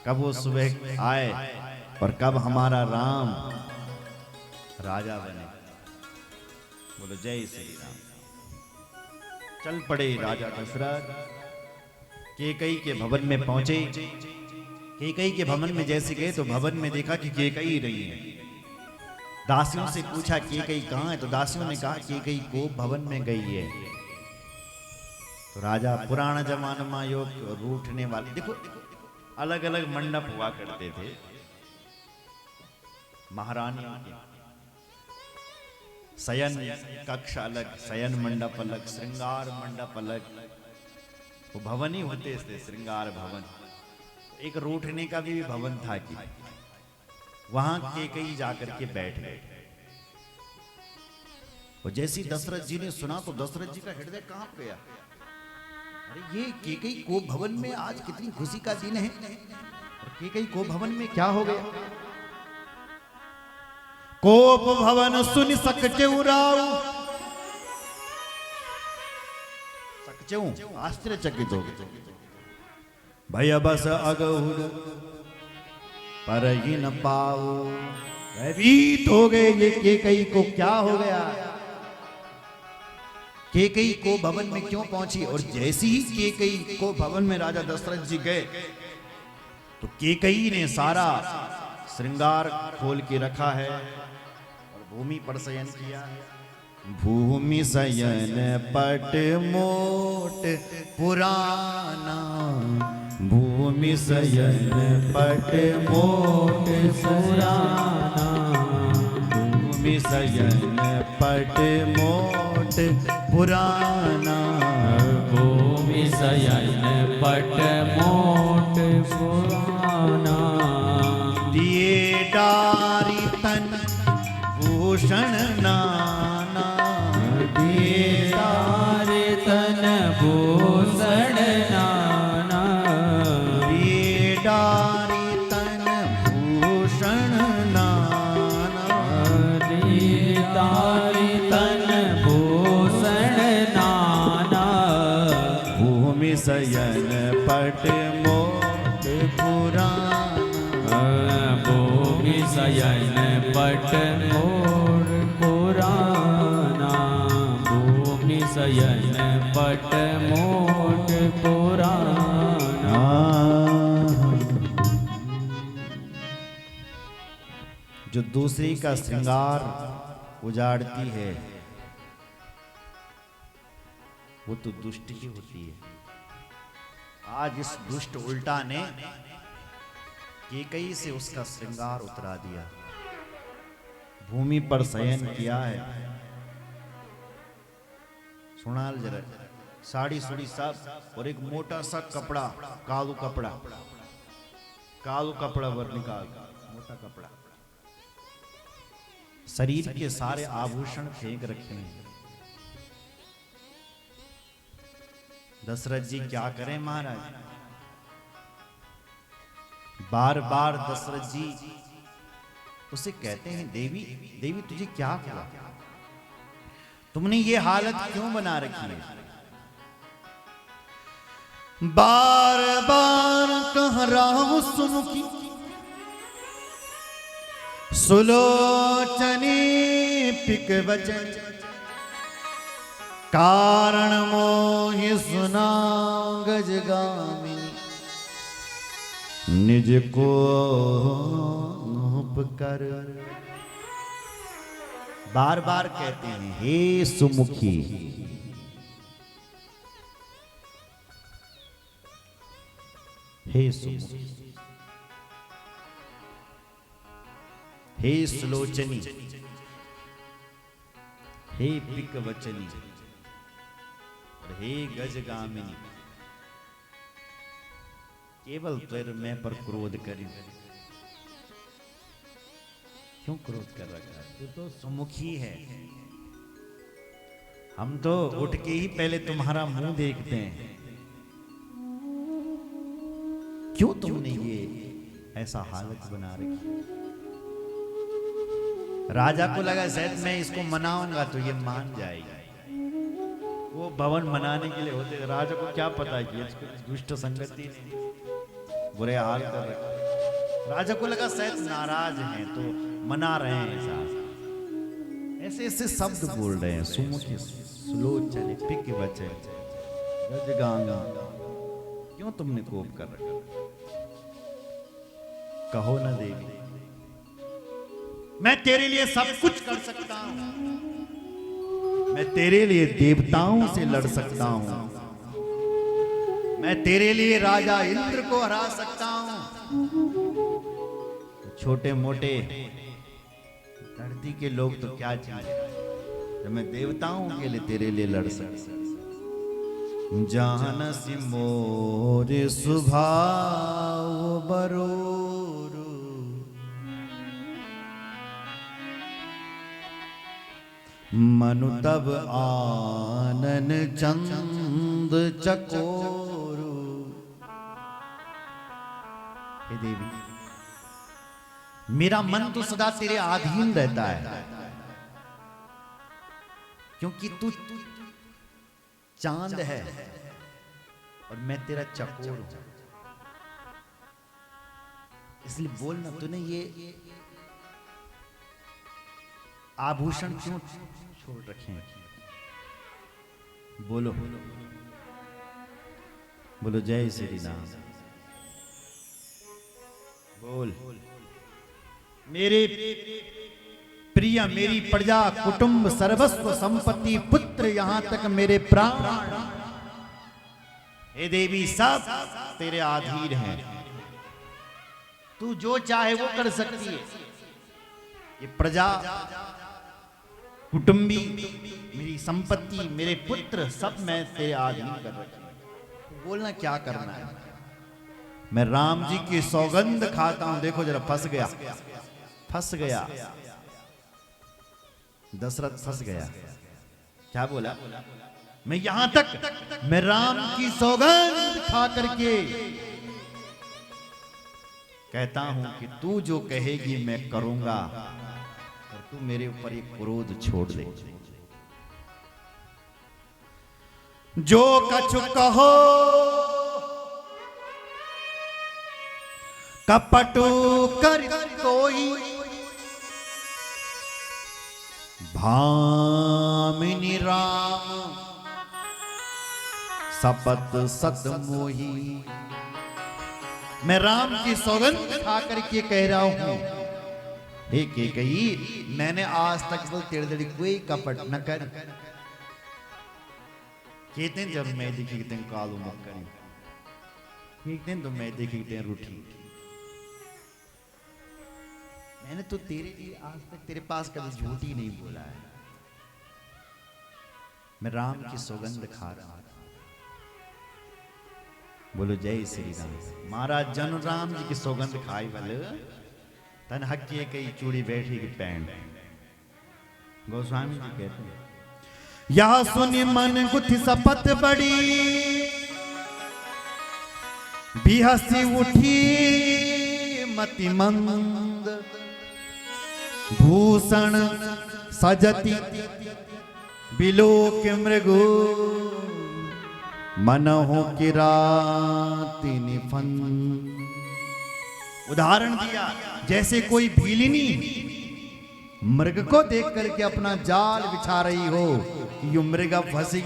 कब वो सुबह आए और कब हमारा राम राजा बने। बोलो जय श्री राम। चल पड़े राजा दशरथ, केकई के भवन में पहुंचे। केकई के भवन में जैसे गए तो भवन में देखा कि केकई रही है। दासियों से पूछा केकई कहाँ है, तो दासियों ने कहा केकई को भवन में गई है। तो राजा पुराना जमाना में योग रूठने वाले, देखो अलग अलग मंडप हुआ करते थे महारानियों के। शयन कक्ष अलग, शयन मंडप अलग, श्रृंगार मंडप अलग, वो भवन ही होते थे श्रृंगार भवन। एक रूठने का भी भवन था कि वहां केकई जाकर के बैठ गए। और जैसे दशरथ जी ने सुना तो दशरथ जी का हृदय कांप गया। अरे ये केकई को भवन में आज कितनी खुशी का दिन है, और केकई को भवन में क्या हो गया। कोप भवन सुन सकचेऊ राऊ, सकचेऊ आश्चर्यचकित हो गए। भय बस अगहुर पर ही न पाओ, भयभीत हो गए। ये केकई को क्या हो गया, केकई को भवन में क्यों पहुंची। और जैसे ही केकई को भवन में राजा दशरथ जी गए तो केकई ने सारा श्रृंगार खोल के रखा है और भूमि पर शयन किया है। भूमि शयन पट मोट पुराना, भूमि शयन पट मोट पुराना, भूमि शयन पट मोट पुराना, भूमि शयन पट मोट पुराना। दिए डारी तन भूषण नाना, दिए डारी तन भूषण नाना, दिए डारी तन भूषण नाना, दिए डारी तन भूषण नाना। भूमि शयन पट मोट पुराना, भूमि शयन पट मोट पुराना, भूमि शयन पट मोट पुराना। जो दूसरी का श्रृंगार उजाड़ती है वो तो दुष्ट ही होती है। आज इस दुष्ट उल्टा ने केकई से उसका श्रृंगार उतरा दिया, भूमि पर शयन किया है। सुना जरा, साड़ी सुड़ी सब और एक मोटा सा कपड़ा, कालू कपड़ा, कालू कपड़ा वर निकाल, मोटा कपड़ा, शरीर के सारे आभूषण फेंक रखे हैं। दशरथ जी क्या करें महाराज। बार बार दशरथ जी उसे कहते हैं देवी देवी तुझे क्या हुआ, तुमने ये हालत क्यों बना रखी है। बार बार कह राहु सुमुखी, सुलोचनी पिक वचन, कारण मोहि सुना गजगामी, निज को कर। बार बार कहते हैं हे सुमुखी, हे सुमुखी, हे सुलोचनी, हे पिक वचनी, हे गजगामिनी, केवल तेरे मैं पर क्रोध करी। क्यों क्रोध कर रखा है, तू तो सुमुखी है। हम तो उठ के ही पहले तुम्हारा मुंह देखते हैं। क्यों तुमने ये ऐसा हालत बना रखी। राजा को लगा शायद मैं इसको मनाऊंगा तो ये मान जाएगा। वो भवन मनाने के लिए होते, राजा को क्या पता कि इसको दुष्ट संगति ने बुरे हाल कर रखा। राजा को लगा शायद नाराज हैं तो मना रहे हैं साहब। ऐसे ऐसे शब्द बोल रहे हैं, सुमुखी स्लो चले पिक बचे गजगांगा, क्यों तुमने कोप कर रखा? कहो ना देवी, मैं तेरे लिए सब कुछ कर सकता हूं, मैं तेरे लिए देवताओं से लड़ सकता हूं, मैं तेरे लिए राजा इंद्र को हरा सकता हूं। छोटे मोटे धरती के लोग तो क्या चाहिए, जब मैं देवताओं के लिए तेरे लिए लड़ सकता। जानसी मोरे सुभाव बरोरु, मनु तब आनन चंद चकोरु। हे देवी, मेरा मन तो सदा तेरे अधीन रहता है, क्योंकि तू चांद है और मैं तेरा चकोर हूं। इसलिए बोलना, तूने ये आभूषण क्यों छोड़ रखे हैं? बोलो बोलो जय श्री राम। बोल। मेरे प्रिय, मेरी प्रजा, कुटुंब, सर्वस्व संपत्ति, पुत्र, यहां तक मेरे प्राण, हे देवी, सब तेरे अधीन हैं। तू जो चाहे वो कर सकती है। ये प्रजा, कुटुंबी, मेरी संपत्ति, मेरे पुत्र, सब मैं तेरे अधीन कर रखी हूं। बोलना क्या करना है? मैं राम जी की सौगंध खाता हूं। देखो जरा, फंस गया, फंस गया दशरथ, फंस गया। क्या बोला? मैं यहां तक, मैं राम की सौगंध खा करके कहता हूं कि तू जो कहेगी मैं करूंगा, और तू मेरे ऊपर एक क्रोध छोड़ दे। जो कछु कहो कपटू कर कोई, भामिनी राम सपत सत मोही। मैं राम की सौगंध खा करके कह रहा हूं, हे कैकेयी, मैंने आज तक बोल तेरे दड़ी कोई कपट न कर। कहते जब मैं देखी कहते कालू मत करी, कहते तो मैं देखी कहते रूठी। मैंने तो तेरे लिए आज तक तेरे पास कभी झूठी नहीं बोला है। मैं राम की सौगंध खा रहा हूं। बोलो जय श्री राम। महाराज जन राम जी की सौगंध खाई वाले तन हक्के कई चूड़ी बैठी की पैंट। गोस्वामी जी कहते हैं, यह सुनि मन गुथि सपत बड़ी, भी हंसी उठी मति मंद। भूषण सजति बिलोक मृगु, मनहु किराति निफन। उदाहरण दिया, जैसे कोई भीलिनी मृग को देख करके अपना जाल बिछा रही हो, कि यो मृग अब फंसी